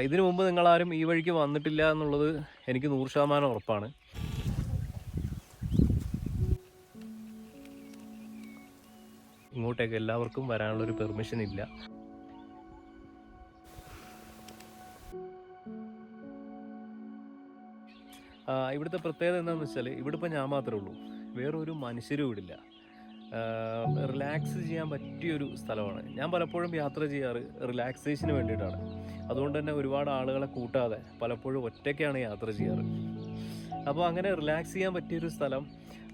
ഇതിനു മുമ്പ് നിങ്ങളാരും ഈ വഴിക്ക് വന്നിട്ടില്ല എന്നുള്ളത് എനിക്ക് 100% ഉറപ്പാണ്. ഇങ്ങോട്ടേക്ക് എല്ലാവർക്കും വരാനുള്ളൊരു പെർമിഷൻ ഇല്ല. ഇവിടുത്തെ പ്രത്യേകത എന്താണെന്ന് വെച്ചാൽ ഇവിടെ ഇപ്പോൾ ഞാൻ മാത്രമേ ഉള്ളൂ, വേറൊരു മനുഷ്യരും ഇവിടില്ല. റിലാക്സ് ചെയ്യാൻ പറ്റിയൊരു സ്ഥലമാണ്. ഞാൻ പലപ്പോഴും യാത്ര ചെയ്യാറ് റിലാക്സേഷന് വേണ്ടിയിട്ടാണ്. അതുകൊണ്ട് തന്നെ ഒരുപാട് ആളുകളെ കൂട്ടാതെ പലപ്പോഴും ഒറ്റയ്ക്കാണ് യാത്ര ചെയ്യാറ്. അപ്പോൾ അങ്ങനെ റിലാക്സ് ചെയ്യാൻ പറ്റിയൊരു സ്ഥലം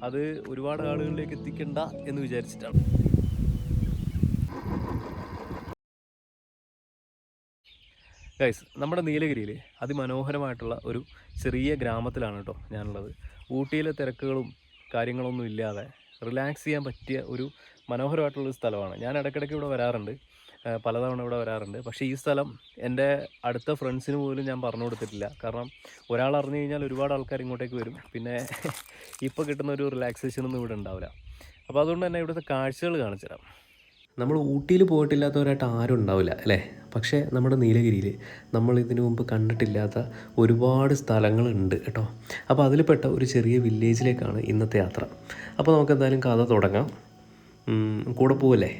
അത് ഒരുപാട് ആളുകളിലേക്ക് എത്തിക്കണ്ട എന്ന് വിചാരിച്ചിട്ടാണ്. ഗൈസ്, നമ്മുടെ നീലഗിരിയിൽ അതിമനോഹരമായിട്ടുള്ള ഒരു ചെറിയ ഗ്രാമത്തിലാണ് കേട്ടോ ഞാനുള്ളത്. ഊട്ടിയിലെ തിരക്കുകളും കാര്യങ്ങളൊന്നും ഇല്ലാതെ റിലാക്സ് ചെയ്യാൻ പറ്റിയ ഒരു മനോഹരമായിട്ടുള്ളൊരു സ്ഥലമാണ്. ഞാൻ ഇടയ്ക്കിടയ്ക്ക് ഇവിടെ വരാറുണ്ട്, പലതവണ ഇവിടെ വരാറുണ്ട്. പക്ഷേ ഈ സ്ഥലം എൻ്റെ അടുത്ത ഫ്രണ്ട്സിന് പോലും ഞാൻ പറഞ്ഞു കൊടുത്തിട്ടില്ല. കാരണം ഒരാൾ അറിഞ്ഞു കഴിഞ്ഞാൽ ഒരുപാട് ആൾക്കാർ ഇങ്ങോട്ടേക്ക് വരും, പിന്നെ ഇപ്പോൾ കിട്ടുന്ന ഒരു റിലാക്സേഷനൊന്നും ഇവിടെ ഉണ്ടാവില്ല. അപ്പോൾ അതുകൊണ്ട് തന്നെ ഇവിടുത്തെ കാഴ്ചകൾ കാണിച്ചു തരാം. നമ്മൾ ഊട്ടിയിൽ പോയിട്ടില്ലാത്തവരായിട്ട് ആരും ഉണ്ടാവില്ല അല്ലേ? പക്ഷേ നമ്മുടെ നീലഗിരിയിൽ നമ്മൾ ഇതിനു മുമ്പ് കണ്ടിട്ടില്ലാത്ത ഒരുപാട് സ്ഥലങ്ങളുണ്ട് കേട്ടോ. അപ്പോൾ അതിൽപ്പെട്ട ഒരു ചെറിയ വില്ലേജിലേക്കാണ് ഇന്നത്തെ യാത്ര. അപ്പോൾ നമുക്ക് എന്തായാലും കഥ തുടങ്ങാം. കൂടെ പോവല്ലേ?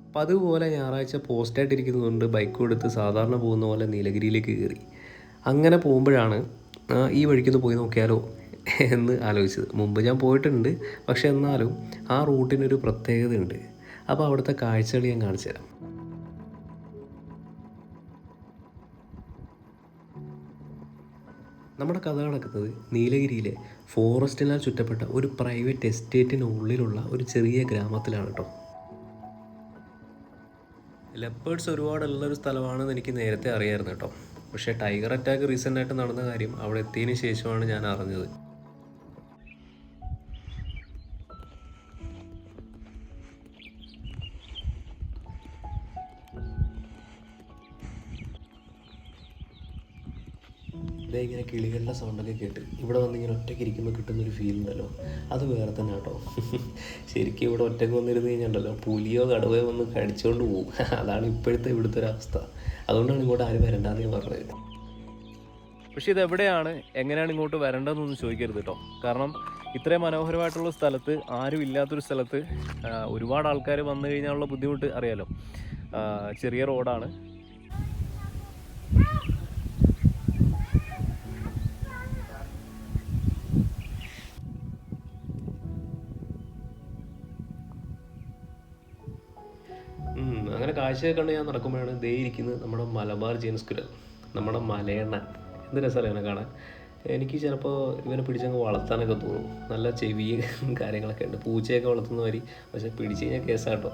അപ്പോൾ അതുപോലെ ഞായറാഴ്ച പോസ്റ്റായിട്ടിരിക്കുന്നതുകൊണ്ട് ബൈക്ക് എടുത്ത് സാധാരണ പോകുന്ന പോലെ നീലഗിരിയിലേക്ക് കയറി. അങ്ങനെ പോകുമ്പോഴാണ് ഈ വഴിക്കൊന്ന് പോയി നോക്കിയാലോ എന്ന് ആലോചിച്ചത്. മുമ്പ് ഞാൻ പോയിട്ടുണ്ട്, പക്ഷേ എന്നാലും ആ റൂട്ടിനൊരു പ്രത്യേകതയുണ്ട്. അപ്പോൾ അവിടുത്തെ കാഴ്ചകൾ ഞാൻ കാണിച്ചു തരാം. നമ്മുടെ കഥ നടക്കുന്നത് നീലഗിരിയിലെ ഫോറസ്റ്റിനാൽ ചുറ്റപ്പെട്ട ഒരു പ്രൈവറ്റ് എസ്റ്റേറ്റിനുള്ളിലുള്ള ഒരു ചെറിയ ഗ്രാമത്തിലാണ് കേട്ടോ. ലെപ്പേർഡ്സ് ഒരുപാടുള്ളൊരു സ്ഥലമാണെന്ന് എനിക്ക് നേരത്തെ അറിയായിരുന്നു കേട്ടോ. പക്ഷേ ടൈഗർ അറ്റാക്ക് റീസെൻ്റായിട്ട് നടന്ന കാര്യം അവിടെ എത്തിയതിന് ശേഷമാണ് ഞാൻ അറിഞ്ഞത്. ഇങ്ങനെ കിളികളുടെ സൗണ്ടൊക്കെ കേട്ട് ഇവിടെ വന്ന് ഇങ്ങനെ ഒറ്റയ്ക്ക് ഇരിക്കുമ്പോൾ കിട്ടുന്നൊരു ഫീൽ ഉണ്ടല്ലോ, അത് വേറെ തന്നെ കേട്ടോ. ശരിക്കും ഇവിടെ ഒറ്റയ്ക്ക് വന്നിരുന്ന് കഴിഞ്ഞാൽ പുലിയോ കടുവയോ വന്ന് കടിച്ചുകൊണ്ട് പോകും. അതാണ് ഇപ്പോഴത്തെ ഇവിടുത്തെ ഒരു അവസ്ഥ. അതുകൊണ്ടാണ് ഇങ്ങോട്ട് ആരും വരണ്ടെന്ന് ഞാൻ പറഞ്ഞത്. പക്ഷെ ഇതെവിടെയാണ്, എങ്ങനെയാണ് ഇങ്ങോട്ട് വരേണ്ടതെന്നൊന്നും ചോദിക്കരുത് കേട്ടോ. കാരണം ഇത്രയും മനോഹരമായിട്ടുള്ള സ്ഥലത്ത്, ആരും ഇല്ലാത്തൊരു സ്ഥലത്ത് ഒരുപാട് ആൾക്കാർ വന്നു കഴിഞ്ഞാലുള്ള ബുദ്ധിമുട്ട് അറിയാലോ. ചെറിയ റോഡാണ്. അങ്ങനെ കാഴ്ചയൊക്കെ കണ്ട് ഞാൻ നടക്കുമ്പോഴാണ് ദേ ഇരിക്കുന്നത് നമ്മുടെ മലബാർ ജെയിൻ സ്ക്വയർ, നമ്മുടെ മലയണ്ണൻ. എന്ത് രസമല്ലേ ഇവനെ കാണാൻ. എനിക്ക് ചിലപ്പോൾ ഇവനെ പിടിച്ചങ്ങ് വളർത്താനൊക്കെ തോന്നും. നല്ല ചെവിയും കാര്യങ്ങളൊക്കെ ഉണ്ട്, പൂച്ചയൊക്കെ വളർത്തുന്ന മാതിരി. പക്ഷെ പിടിച്ചു കഴിഞ്ഞാൽ കേസാട്ടോ.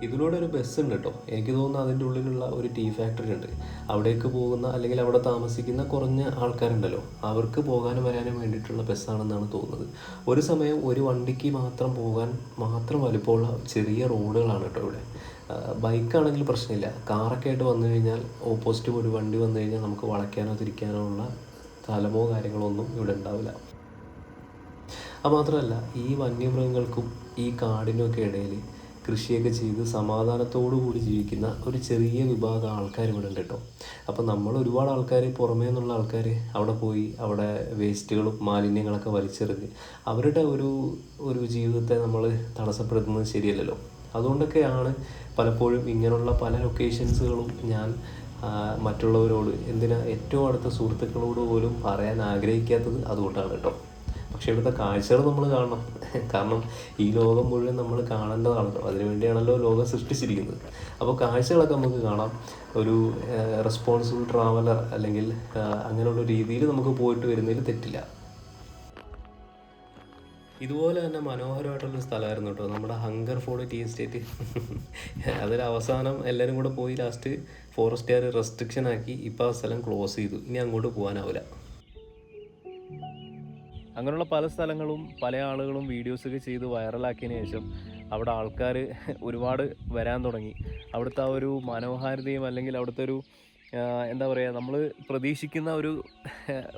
ഇതിലൂടെ ഒരു ബസ് ഉണ്ട് കേട്ടോ. എനിക്ക് തോന്നുന്നു അതിൻ്റെ ഉള്ളിലുള്ള ഒരു ടീ ഫാക്ടറി ഉണ്ട്. അവിടേക്ക് പോകുന്ന അല്ലെങ്കിൽ അവിടെ താമസിക്കുന്ന കുറഞ്ഞ ആൾക്കാരുണ്ടല്ലോ, അവർക്ക് പോകാനും വരാനും വേണ്ടിയിട്ടുള്ള ബസ്സാണെന്നാണ് തോന്നുന്നത്. ഒരു സമയം ഒരു വണ്ടിക്ക് മാത്രം പോകാൻ മാത്രം വലിപ്പമുള്ള ചെറിയ റോഡുകളാണ് കേട്ടോ ഇവിടെ. ബൈക്കാണെങ്കിൽ പ്രശ്നമില്ല, കാറൊക്കെ ആയിട്ട് വന്നു കഴിഞ്ഞാൽ ഓപ്പോസിറ്റ് ഒരു വണ്ടി വന്നു കഴിഞ്ഞാൽ നമുക്ക് വളയ്ക്കാനോ തിരിക്കാനോ ഉള്ള സ്ഥലമോ കാര്യങ്ങളോ ഒന്നും ഇവിടെ ഉണ്ടാവില്ല. അത് മാത്രമല്ല, ഈ വന്യമൃഗങ്ങൾക്കും ഈ കാടിനൊക്കെ ഇടയിൽ കൃഷിയൊക്കെ ചെയ്ത് സമാധാനത്തോടു കൂടി ജീവിക്കുന്ന ഒരു ചെറിയ വിഭാഗം ആൾക്കാർ ഇവിടെ ഉണ്ട് കേട്ടോ. അപ്പോൾ നമ്മൾ ഒരുപാട് ആൾക്കാർ, പുറമേ നിന്നുള്ള ആൾക്കാർ അവിടെ പോയി അവിടെ വേസ്റ്റുകളും മാലിന്യങ്ങളൊക്കെ വലിച്ചെറിഞ്ഞ് അവരുടെ ഒരു ജീവിതത്തെ നമ്മൾ തടസ്സപ്പെടുത്തുന്നത് ശരിയല്ലല്ലോ. അതുകൊണ്ടൊക്കെയാണ് പലപ്പോഴും ഇങ്ങനെയുള്ള പല ലൊക്കേഷൻസുകളും ഞാൻ മറ്റുള്ളവരോട്, എന്തിനാ ഏറ്റവും അടുത്ത സുഹൃത്തുക്കളോട് പോലും പറയാൻ ആഗ്രഹിക്കാത്തത് അതുകൊണ്ടാണ് കേട്ടോ. പക്ഷേ ഇവിടുത്തെ കാഴ്ചകൾ നമ്മൾ കാണണം. കാരണം ഈ ലോകം മുഴുവൻ നമ്മൾ കാണേണ്ടതാണല്ലോ, അതിനുവേണ്ടിയാണല്ലോ ലോകം സൃഷ്ടിച്ചിരിക്കുന്നത്. അപ്പോൾ കാഴ്ചകളൊക്കെ നമുക്ക് കാണാം. ഒരു റെസ്പോൺസിബിൾ ട്രാവലർ അല്ലെങ്കിൽ അങ്ങനെയുള്ള രീതിയിൽ നമുക്ക് പോയിട്ട് വരുന്നതിൽ തെറ്റില്ല. ഇതുപോലെ തന്നെ മനോഹരമായിട്ടുള്ളൊരു സ്ഥലമായിരുന്നു കേട്ടോ നമ്മുടെ ഹങ്കർ ഫോർഡ് ടീ എസ്റ്റേറ്റ്. അതിൽ അവസാനം എല്ലാവരും കൂടെ പോയി ലാസ്റ്റ് ഫോറസ്റ്റുകാർ റെസ്ട്രിക്ഷൻ ആക്കി ഇപ്പോൾ ആ സ്ഥലം ക്ലോസ് ചെയ്തു. ഇനി അങ്ങോട്ട് പോകാനാവില്ല. അങ്ങനെയുള്ള പല സ്ഥലങ്ങളും പല ആളുകളും വീഡിയോസൊക്കെ ചെയ്ത് വൈറലാക്കിയതിന് ശേഷം അവിടെ ആൾക്കാർ ഒരുപാട് വരാൻ തുടങ്ങി. അവിടുത്തെ ആ ഒരു മനോഹാരിതയും അല്ലെങ്കിൽ അവിടുത്തെ ഒരു എന്താ പറയുക, നമ്മൾ പ്രതീക്ഷിക്കുന്ന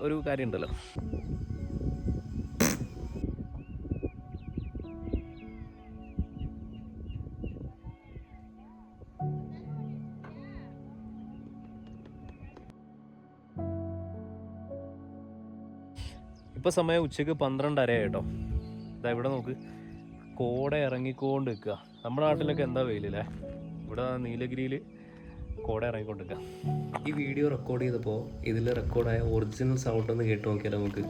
ഒരു കാര്യമുണ്ടല്ലോ. ഇപ്പോൾ സമയം ഉച്ചയ്ക്ക് 12:30 കേട്ടോ. ഇതാ ഇവിടെ നോക്ക്, കോട ഇറങ്ങിക്കൊണ്ട് നിൽക്കുക. നമ്മുടെ നാട്ടിലൊക്കെ എന്താ വെയിലല്ലേ, ഇവിടെ നീലഗിരിയിൽ കോട ഇറങ്ങിക്കൊണ്ട് നിൽക്കുക. ഈ വീഡിയോ റെക്കോർഡ് ചെയ്തപ്പോൾ ഇതിൽ റെക്കോർഡായ ഒറിജിനൽ സൗണ്ട് ഒന്ന് കേട്ട് നോക്കിയാലോ നമുക്ക്.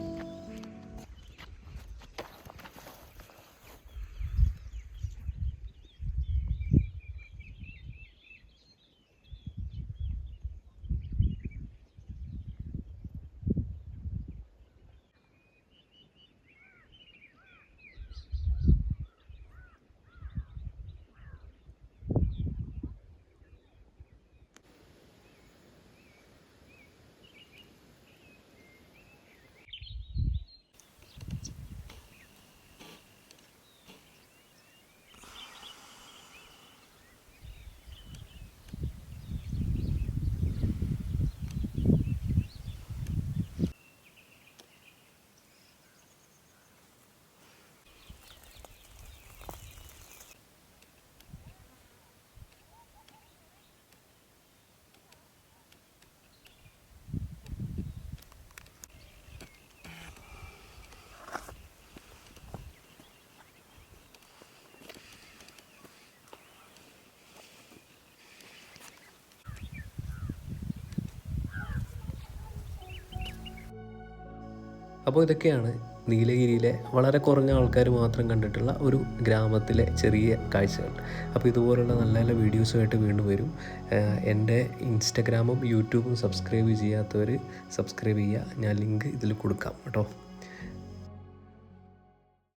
അപ്പോൾ ഇതൊക്കെയാണ് നീലഗിരിയിലെ വളരെ കുറഞ്ഞ ആൾക്കാർ മാത്രം കണ്ടിട്ടുള്ള ഒരു ഗ്രാമത്തിലെ ചെറിയ കാഴ്ചകൾ. അപ്പോൾ ഇതുപോലുള്ള നല്ല നല്ല വീഡിയോസുമായിട്ട് വീണ്ടും വരും. എൻ്റെ ഇൻസ്റ്റഗ്രാമും യൂട്യൂബും സബ്സ്ക്രൈബ് ചെയ്യാത്തവർ സബ്സ്ക്രൈബ് ചെയ്യുക. ഞാൻ ലിങ്ക് ഇതിൽ കൊടുക്കാം കേട്ടോ.